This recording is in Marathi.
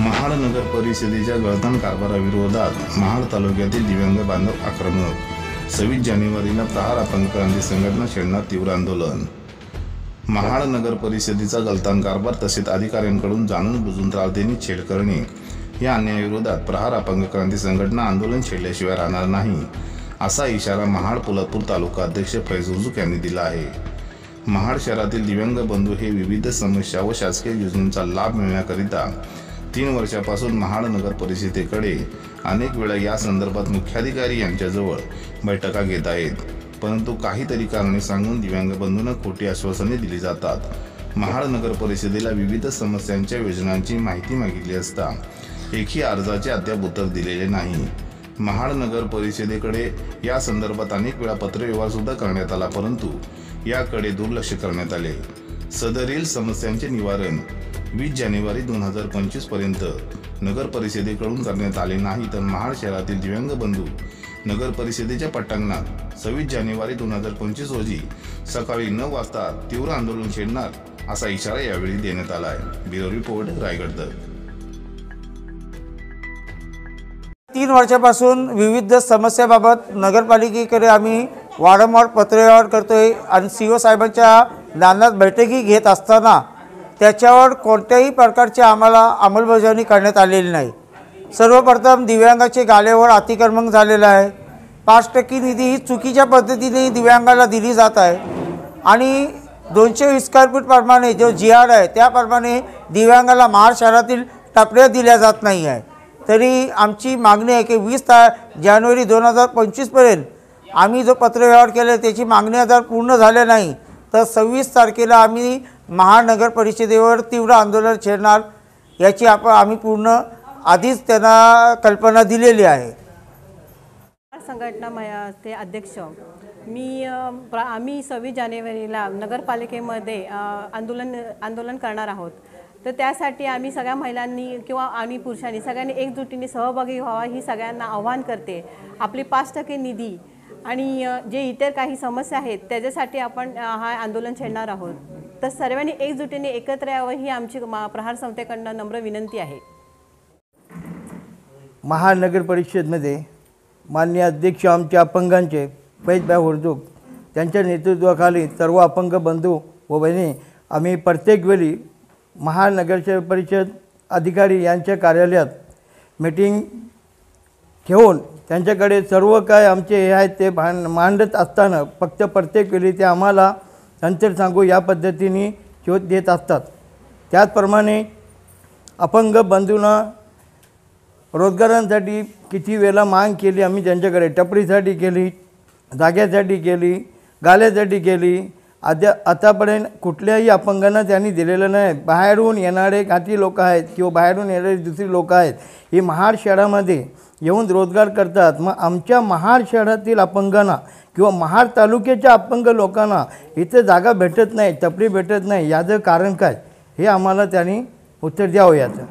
महाड नगर परिषदेच्या गळतान कारभाराविरोधात महाड तालुक्यातील दिव्यांग बांधव आक्रमक। 26 जानेवारीला प्रहार अपंग क्रांती संघटना छेडणार तीव्र आंदोलन। महाड नगर परिषदेचा गळतान कारभार तसेच अधिकाऱ्यांकडून जाणून बुजून त्रास देणे, छेड करणे या अन्यायाविरोधात प्रहार अपंग क्रांती संघटना आंदोलन छेडल्याशिवाय राहणार नाही, असा इशारा महाड पोलादपूर तालुका अध्यक्ष फैज हुजूक यांनी दिला आहे। महाड शहरातील दिव्यांग बंधू हे विविध समस्या व शासकीय योजनांचा लाभ मिळण्याकरिता 3 वर्षापासून महाड नगर परिषदेकडे अनेक वेळा या संदर्भात मुख्याधिकारी यांच्याजवळ बैठका घेत आहेत, परंतु काहीतरी कारणे सांगून दिव्यांग बंधूंना खोटी आश्वासने दिली जातात। महाड नगर परिषदेला विविध समस्यांच्या योजनांची माहिती मागितली असता एकही अर्जाचे अद्याप उत्तर दिलेले नाही। महाड नगर परिषदेकडे या संदर्भात अनेक वेळा पत्रव्यवहार सुद्धा करण्यात आला, परंतु याकडे दुर्लक्ष करण्यात आले। सदरील समस्यांचे निवारण 20 जानेवारी 2025 पर्यंत नगर परिषदेकडून करण्यात आले नाही, तर महाड शहरातील दिव्यांग बंधू नगर परिषदेच्या पटांगणात 26 जानेवारी 2025 रोजी सकाळी 9 वाजता तीव्र आंदोलन छेडणार, असा इशारा यावेळी देण्यात आला आहे। ब्युरो रिपोर्ट, रायगड तक। 3 वर्षापासून विविध समस्याबाबत नगरपालिकेकडे आम्ही वारंवार पत्रव्यवहार करतोय आणि सीओ साहेबांच्या दालनात बैठकी घेत असताना त्याच्यावर कोणत्याही प्रकारची आम्हाला अंमलबजावणी करण्यात आलेली नाही। सर्वप्रथम दिव्यांगाचे गालेवर अतिक्रमण झालेलं आहे। 5% निधी ही चुकीच्या पद्धतीने दिव्यांगाला दिली जात आहे आणि 220 स्क्वेअर फूट प्रमाणे जो GR आहे त्याप्रमाणे दिव्यांगाला महाड शहरातील टपऱ्या दिल्या जात नाही आहे। तरी आमची मागणी आहे की 20 जानेवारी 2025 पर्यंत आम्ही जो पत्रव्यवहार केला त्याची मागणी जर पूर्ण झाल्या नाही तर 26 तारखेला आम्ही महानगर परिषदेवर तीव्र आंदोलन छेडणार, याची आम्ही पूर्ण आधीच त्यांना कल्पना दिलेली आहे। संघटना ते अध्यक्ष आम्ही 26 जानेवारीला नगरपालिकेमध्ये आंदोलन करणार आहोत। तर त्यासाठी आम्ही सगळ्या महिलांनी किंवा आणि पुरुषांनी सगळ्यांनी एकजुटीने सहभागी व्हावा ही सगळ्यांना आव्हान करते। आपली 5% निधी आणि जे इतर काही समस्या आहेत त्याच्यासाठी आपण हा आंदोलन छेडणार आहोत, तर सर्वांनी एकजुटीने एकत्र यावं ही आमची प्रहार संस्थेकडून नम्र विनंती आहे। महानगर परिषदेमध्ये माननीय अध्यक्ष आमच्या अपंगांचे फैज हुजूक त्यांच्या नेतृत्वाखाली सर्व अपंग बंधू व बहिणी आम्ही प्रत्येक वेळी महानगर परिषद अधिकारी यांच्या कार्यालयात मीटिंग घेऊन त्यांच्याकडे सर्व काय आमचे हे आहेत ते मांडत असताना फक्त प्रत्येक वेळी ते आम्हाला नंतर सांगू या पद्धतीने शोध देत असतात। त्याचप्रमाणे अपंग बंधूंना रोजगारांसाठी किती वेळा मागणी केली आम्ही त्यांच्याकडे, टपरीसाठी केली, जाग्यासाठी केली, गाल्यासाठी केली, आतापर्यंत कुठल्याही अपंगांना त्यांनी दिलेलं नाही। बाहेरून येणारे काही लोक आहेत किंवा बाहेरून येणारे दुसरी लोक आहेत ही महाड शहरामध्ये येऊन रोजगार करतात। मग आमच्या महाड शहरातील अपंगांना किंवा महाड तालुक्याच्या अपंग लोकांना इथे जागा भेटत नाही, टपरी भेटत नाही, याचं कारण काय हे आम्हाला त्यांनी उत्तर द्यावं याचं।